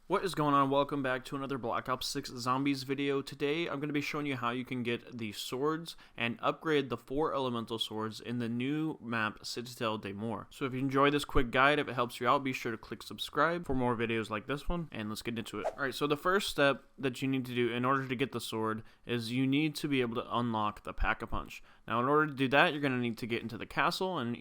What is going on? Welcome back to another Black Ops 6 Zombies video. Today I'm going to be showing you how you can get the swords and upgrade the 4 elemental swords in the new map Citadelle Des Morts. So if you enjoy this quick guide, if it helps you out, be sure to click subscribe for more videos like this one, and let's get into it. Alright, so the first step that you need to do in order to get the sword is you need to be able to unlock the Pack-a-Punch. Now in order to do that, you're going to need to get into the castle, and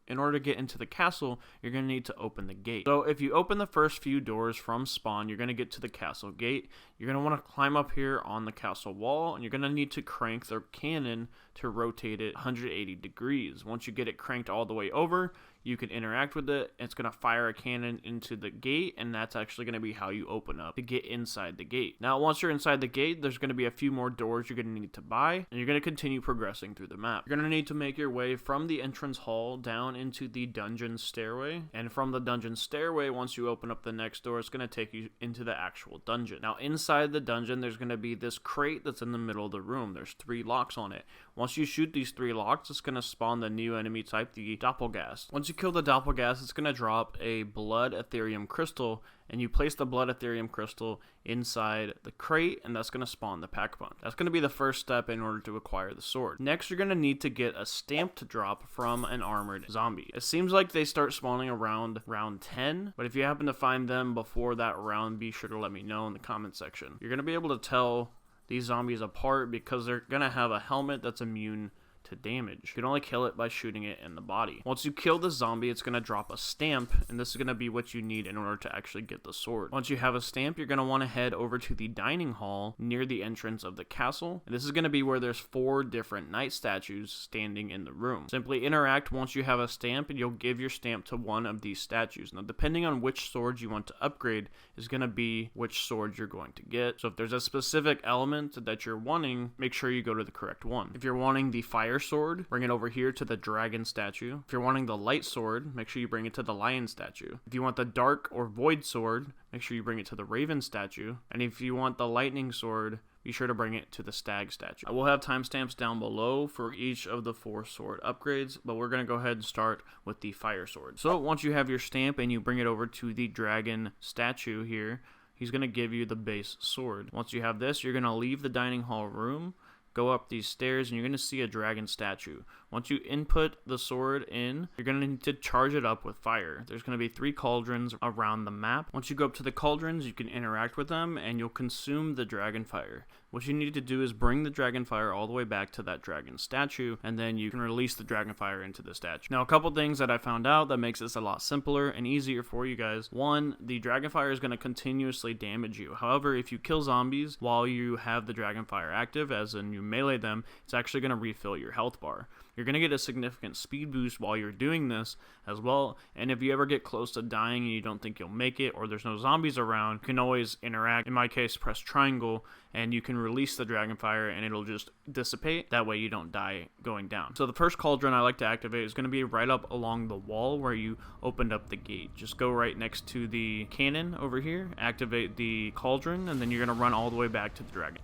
in order to get into the castle, you're going to need to open the gate. So if you open the first few doors from spawn, you're going to get to the castle gate. You're going to want to climb up here on the castle wall, and you're going to need to crank the cannon to rotate it 180 degrees. Once you get it cranked all the way over, you can interact with it. It's going to fire a cannon into the gate, and that's actually going to be how you open up to get inside the gate. Now, once you're inside the gate, there's going to be a few more doors you're going to need to buy, and you're going to continue progressing through the map. You're going to need to make your way from the entrance hall down into the dungeon stairway, and from the dungeon stairway, once you open up the next door, it's going to take you into the actual dungeon. Now, inside the dungeon, there's going to be this crate that's in the middle of the room. There's 3 locks on it. Once you shoot these 3 locks, it's going to spawn the new enemy type, the Doppelgast. Once you kill the Doppelgast, it's going to drop a blood Ethereum crystal, and you place the blood Ethereum crystal inside the crate, and that's going to spawn the Pack-a-Punch. That's going to be the first step in order to acquire the sword. Next, you're going to need to get a stamped drop from an armored zombie. It seems like they start spawning around round 10, but if you happen to find them before that round, be sure to let me know in the comment section. You're going to be able to tell these zombies apart because they're going to have a helmet that's immune to damage. You can only kill it by shooting it in the body. Once you kill the zombie, it's going to drop a stamp, and this is going to be what you need in order to actually get the sword. Once you have a stamp, you're going to want to head over to the dining hall near the entrance of the castle, and this is going to be where there's 4 different knight statues standing in the room. Simply interact once you have a stamp, and you'll give your stamp to one of these statues. Now, depending on which sword you want to upgrade is going to be which sword you're going to get. So if there's a specific element that you're wanting, make sure you go to the correct one. If you're wanting the fire sword, bring it over here to the dragon statue. If you're wanting the light sword, make sure you bring it to the lion statue. If you want the dark or void sword, make sure you bring it to the raven statue. And if you want the lightning sword, be sure to bring it to the stag statue. I will have timestamps down below for each of the 4 sword upgrades, but we're going to go ahead and start with the fire sword. So once you have your stamp and you bring it over to the dragon statue here, he's going to give you the base sword. Once you have this, you're going to leave the dining hall room, go up these stairs, and you're going to see a dragon statue. Once you input the sword in, you're going to need to charge it up with fire. There's going to be 3 cauldrons around the map. Once you go up to the cauldrons, you can interact with them, and you'll consume the dragon fire. What you need to do is bring the dragon fire all the way back to that dragon statue, and then you can release the dragon fire into the statue. Now, a couple things that I found out that makes this a lot simpler and easier for you guys. One, the dragon fire is going to continuously damage you. However, if you kill zombies while you have the dragon fire active, as in you melee them, it's actually going to refill your health bar. You're going to get a significant speed boost while you're doing this as well, and if you ever get close to dying and you don't think you'll make it, or there's no zombies around, you can always interact. In my case, press triangle, and you can release the dragon fire and it'll just dissipate. That way you don't die going down. So the first cauldron I like to activate is going to be right up along the wall where you opened up the gate. Just go right next to the cannon over here, activate the cauldron, and then you're going to run all the way back to the dragon.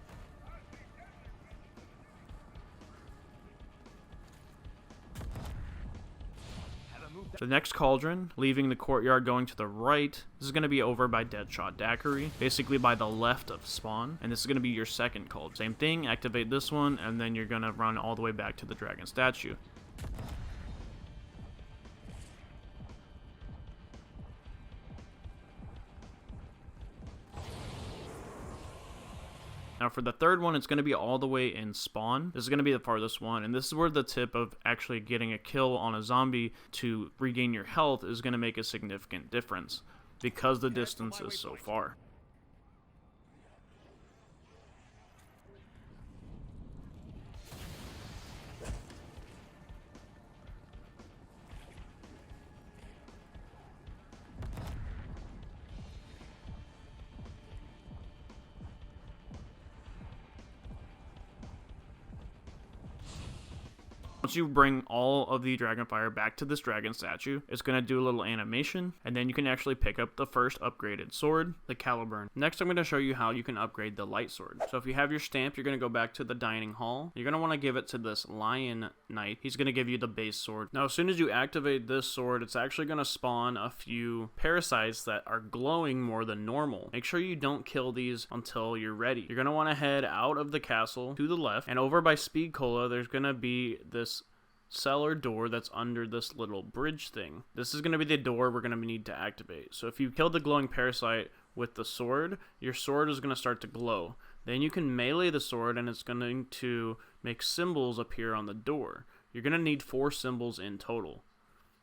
The next cauldron, leaving the courtyard going to the right, this is going to be over by Deadshot Daiquiri, basically by the left of spawn, and this is going to be your second cauldron. Same thing, activate this one, and then you're going to run all the way back to the dragon statue. Now for the third one, it's going to be all the way in spawn. This is going to be the farthest one, and this is where the tip of actually getting a kill on a zombie to regain your health is going to make a significant difference because the distance is so far. Once you bring all of the Dragonfire back to this dragon statue, it's going to do a little animation, and then you can actually pick up the first upgraded sword, the Caliburn. Next, I'm going to show you how you can upgrade the light sword. So if you have your stamp, you're going to go back to the dining hall. You're going to want to give it to this lion knight. He's going to give you the base sword. Now, as soon as you activate this sword, it's actually going to spawn a few parasites that are glowing more than normal. Make sure you don't kill these until you're ready. You're going to want to head out of the castle to the left, and over by Speed Cola, there's going to be this cellar door that's under this little bridge thing. This is going to be the door we're going to need to activate. So if you kill the glowing parasite with the sword, your sword is going to start to glow. Then you can melee the sword, and it's going to make symbols appear on the door. You're going to need 4 symbols in total.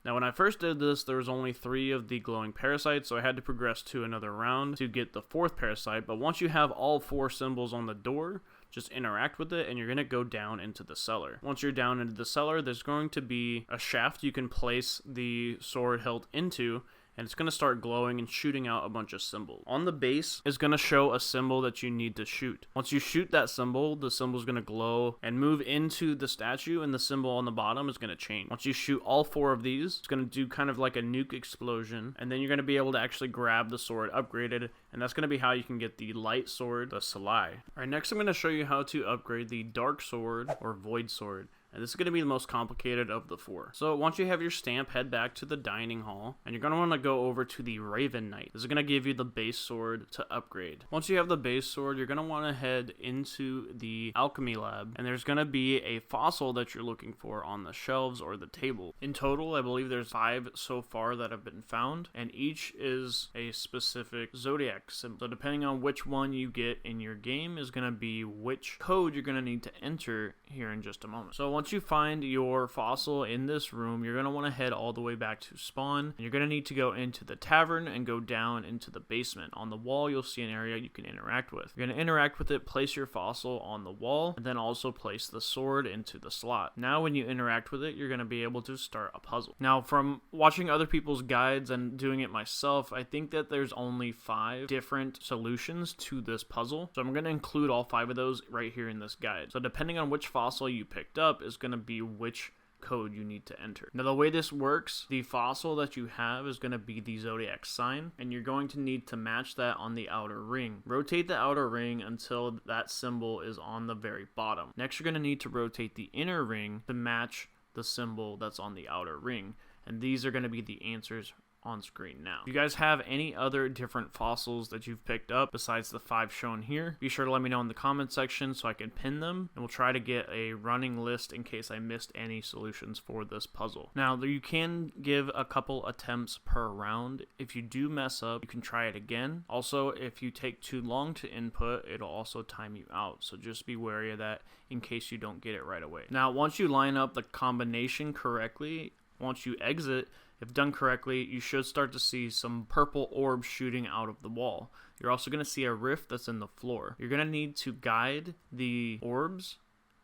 Now, when I first did this, there was only 3 of the glowing parasites, so I had to progress to another round to get the 4th parasite. But once you have all 4 symbols on the door, just interact with it, and you're going to go down into the cellar. Once you're down into the cellar, there's going to be a shaft you can place the sword hilt into, and it's going to start glowing and shooting out a bunch of symbols. On the base is going to show a symbol that you need to shoot. Once you shoot that symbol, the symbol is going to glow and move into the statue, and the symbol on the bottom is going to change. Once you shoot all 4 of these, it's going to do kind of like a nuke explosion, and then you're going to be able to actually grab the sword upgraded, and that's going to be how you can get the light sword, the Salai. Alright, next I'm going to show you how to upgrade the dark sword or void sword. And this is going to be the most complicated of the 4. So once you have your stamp, head back to the dining hall, and you're going to want to go over to the Raven Knight. This is going to give you the base sword to upgrade. Once you have the base sword, you're going to want to head into the alchemy lab, and there's going to be a fossil that you're looking for on the shelves or the table. In total, I believe there's 5 so far that have been found, and each is a specific zodiac symbol. So depending on which one you get in your game is going to be which code you're going to need to enter here in just a moment. So once you find your fossil in this room, you're going to want to head all the way back to spawn. And you're going to need to go into the tavern and go down into the basement. On the wall, you'll see an area you can interact with. You're going to interact with it, place your fossil on the wall, and then also place the sword into the slot. Now, when you interact with it, you're going to be able to start a puzzle. Now, from watching other people's guides and doing it myself, I think that there's only 5 different solutions to this puzzle. So I'm going to include all 5 of those right here in this guide. So depending on which fossil you picked up is going to be which code you need to enter. Now, the way this works, the fossil that you have is going to be the zodiac sign, and you're going to need to match that on the outer ring. Rotate the outer ring until that symbol is on the very bottom. Next, you're going to need to rotate the inner ring to match the symbol that's on the outer ring, and these are going to be the answers on screen now. If you guys have any other different fossils that you've picked up besides the 5 shown here, be sure to let me know in the comment section so I can pin them, and we'll try to get a running list in case I missed any solutions for this puzzle. Now, you can give a couple attempts per round. If you do mess up, you can try it again. Also, if you take too long to input, it'll also time you out, so just be wary of that in case you don't get it right away. Now, once you line up the combination correctly, once you exit, if done correctly, you should start to see some purple orbs shooting out of the wall. You're also going to see a rift that's in the floor. You're going to need to guide the orbs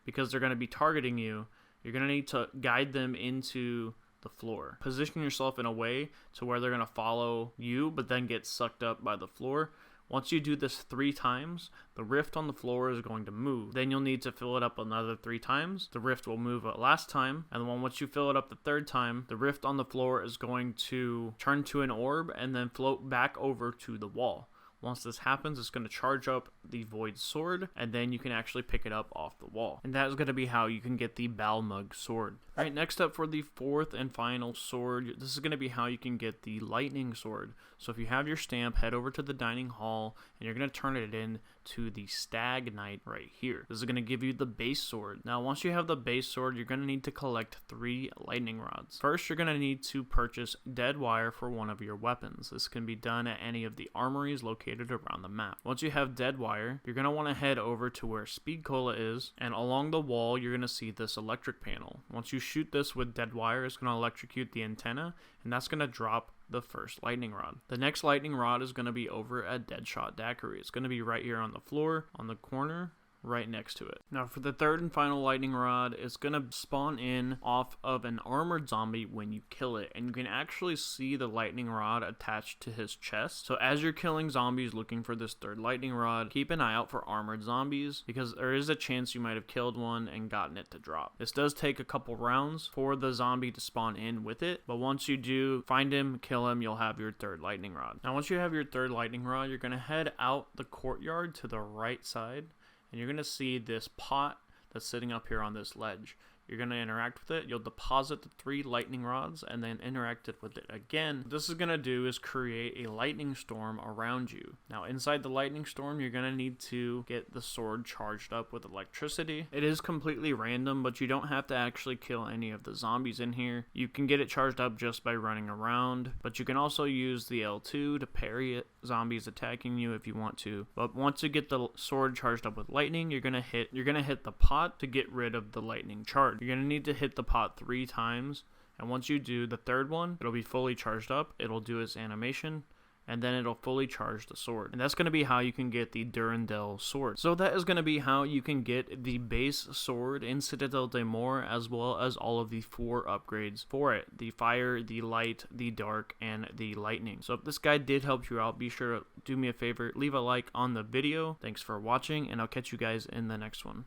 because they're going to be targeting you. You're going to need to guide them into the floor. Position yourself in a way to where they're going to follow you but then get sucked up by the floor. Once you do this 3 times, the rift on the floor is going to move. Then you'll need to fill it up another 3 times. The rift will move a last time. And then once you fill it up the 3rd time, the rift on the floor is going to turn to an orb and then float back over to the wall. Once this happens, it's going to charge up the Void Sword, and then you can actually pick it up off the wall. And that is going to be how you can get the Balmug Sword. Alright, next up for the 4th and final sword, this is going to be how you can get the Lightning Sword. So if you have your stamp, head over to the dining hall, and you're going to turn it in to the Stag Knight right here. This is going to give you the base sword. Now, once you have the base sword, you're going to need to collect 3 lightning rods. First, you're going to need to purchase dead wire for one of your weapons. This can be done at any of the armories located around the map. Once you have dead wire, you're going to want to head over to where Speed Cola is, and along the wall, you're going to see this electric panel. Once you shoot this with dead wire, it's going to electrocute the antenna, and that's going to drop the first lightning rod. The next lightning rod is going to be over at Deadshot Daiquiri. It's going to be right here on the floor, on the corner right next to it. Now for the third and final lightning rod, it's gonna spawn in off of an armored zombie when you kill it, and you can actually see the lightning rod attached to his chest. So as you're killing zombies looking for this third lightning rod, keep an eye out for armored zombies, because there is a chance you might have killed one and gotten it to drop. This does take a couple rounds for the zombie to spawn in with it, but once you do find him, kill him, you'll have your third lightning rod. Now once you have your third lightning rod, you're gonna head out the courtyard to the right side, and you're going to see this pot that's sitting up here on this ledge. You're going to interact with it. You'll deposit the 3 lightning rods and then interact with it again. What this is going to do is create a lightning storm around you. Now inside the lightning storm, you're going to need to get the sword charged up with electricity. It is completely random, but you don't have to actually kill any of the zombies in here. You can get it charged up just by running around, but you can also use the L2 to parry it, zombies attacking you if you want to. But once you get the sword charged up with lightning, you're gonna hit the pot to get rid of the lightning charge. You're going to need to hit the pot 3 times, and once you do the third one, it'll be fully charged up, it'll do its animation, and then it'll fully charge the sword. And that's going to be how you can get the Durandal sword. So that is going to be how you can get the base sword in Citadelle Des Morts, as well as all of the 4 upgrades for it: the fire, the light, the dark, and the lightning. So if this guide did help you out, be sure to do me a favor, leave a like on the video. Thanks for watching, and I'll catch you guys in the next one.